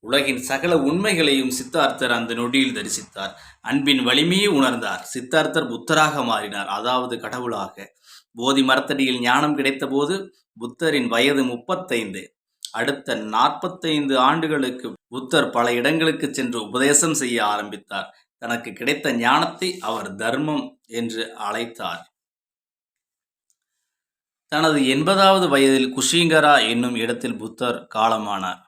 உலகின் சகல உண்மைகளையும் சித்தார்த்தர் அந்த நொடியில் தரிசித்தார். அன்பின் வலிமையை உணர்ந்தார். சித்தார்த்தர் புத்தராக மாறினார், அதாவது கடவுளாக. போதி மரத்தடியில் ஞானம் கிடைத்தபோது புத்தரின் வயது 35. அடுத்த 45 ஆண்டுகளுக்கு புத்தர் பல இடங்களுக்கு சென்று உபதேசம் செய்ய ஆரம்பித்தார். தனக்கு கிடைத்த ஞானத்தை அவர் தர்மம் என்று அழைத்தார். தனது 80வது வயதில் குஷிங்கரா என்னும் இடத்தில் புத்தர் காலமானார்.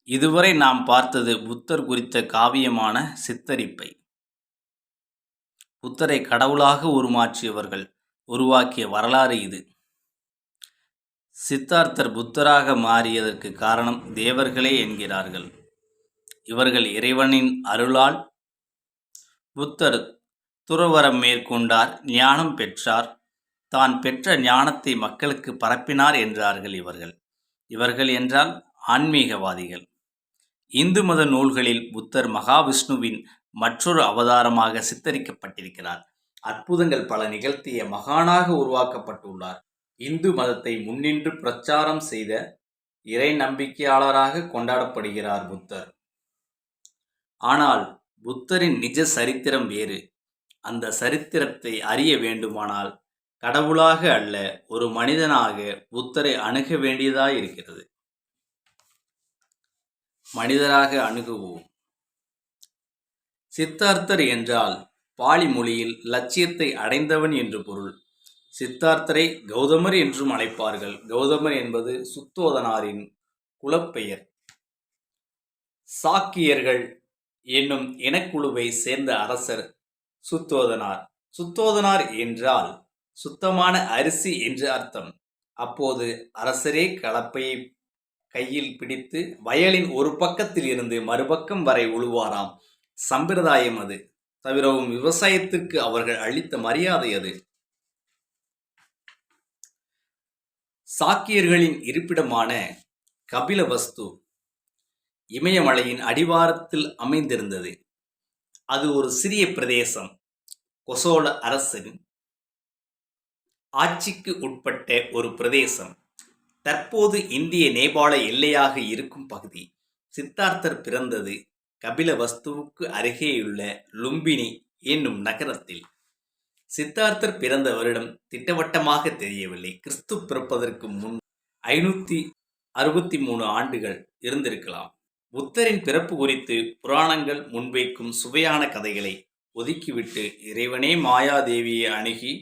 இதுவரை நாம் பார்த்தது புத்தர் குறித்த காவியமான சித்தரிப்பை. புத்தரை கடவுளாக உருமாற்றியவர்கள் உருவாக்கிய வரலாறு இது. சித்தார்த்தர் புத்தராக மாறியதற்கு காரணம் தேவர்களே என்கிறார்கள். இவர்கள் இறைவனின் அருளால் புத்தர் துறவரம் மேற்கொண்டார், ஞானம் பெற்றார், தான் பெற்ற ஞானத்தை மக்களுக்கு பரப்பினார் என்றார்கள் இவர்கள் என்றால் ஆன்மீகவாதிகள். இந்து மத நூல்களில் புத்தர் மகாவிஷ்ணுவின் மற்றொரு அவதாரமாக சித்தரிக்கப்பட்டிருக்கிறார். அற்புதங்கள் பல நிகழ்த்திய மகானாக உருவாக்கப்பட்டுள்ளார். இந்து மதத்தை முன்னின்று பிரச்சாரம் செய்த இறை நம்பிக்கையாளராக கொண்டாடப்படுகிறார் புத்தர். ஆனால் புத்தரின் நிஜ சரித்திரம் வேறு. அந்த சரித்திரத்தை அறிய வேண்டுமானால் கடவுளாக அல்ல, ஒரு மனிதனாக புத்தரை அணுக வேண்டியதாயிருக்கிறது. மனிதராக அணுகுவோம். சித்தார்த்தர் என்றால் பாலி மொழியில் லட்சியத்தை அடைந்தவன் என்று பொருள். சித்தார்த்தரை கௌதமர் என்றும் அழைப்பார்கள். கௌதமர் என்பது சுத்தோதனாரின் குலப்பெயர். சாக்கியர்கள் என்னும் இனக்குழுவை சேர்ந்த அரசர் சுத்தோதனார். சுத்தோதனார் என்றால் சுத்தமான அரிசி என்று அர்த்தம். அப்போது அரசரே கலப்பையை கையில் பிடித்து வயலின் ஒரு பக்கத்தில் இருந்து மறுபக்கம் வரை உழுவாராம். சம்பிரதாயம் அது. தவிரவும் விவசாயத்திற்கு அவர்கள் அளித்த மரியாதை அது. சாக்கியர்களின் இருப்பிடமான கபிலவஸ்து இமயமலையின் அடிவாரத்தில் அமைந்திருந்தது. அது ஒரு சிறிய பிரதேசம். கொசோல அரசின் ஆட்சிக்கு உட்பட்ட ஒரு பிரதேசம். தற்போது இந்திய நேபாள எல்லையாக இருக்கும் பகுதி. சித்தார்த்தர் பிறந்தது கபிலவஸ்துவுக்கு அருகேயுள்ள லும்பினி என்னும் நகரத்தில். சித்தார்த்தர் பிறந்த வருடம் திட்டவட்டமாக தெரியவில்லை. கிறிஸ்து பிறப்பதற்கு முன் 563 ஆண்டுகள் இருந்திருக்கலாம். புத்தரின் பிறப்பு குறித்து புராணங்கள் முன்வைக்கும் சுவையான கதைகளை ஒதுக்கிவிட்டு இறைவனே மாயாதேவியை அணுகி,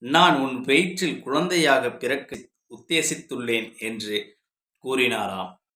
நான் உன் வயிற்றில் குழந்தையாக பிறக்க உத்தேசித்துள்ளேன் என்று கூறினாராம்.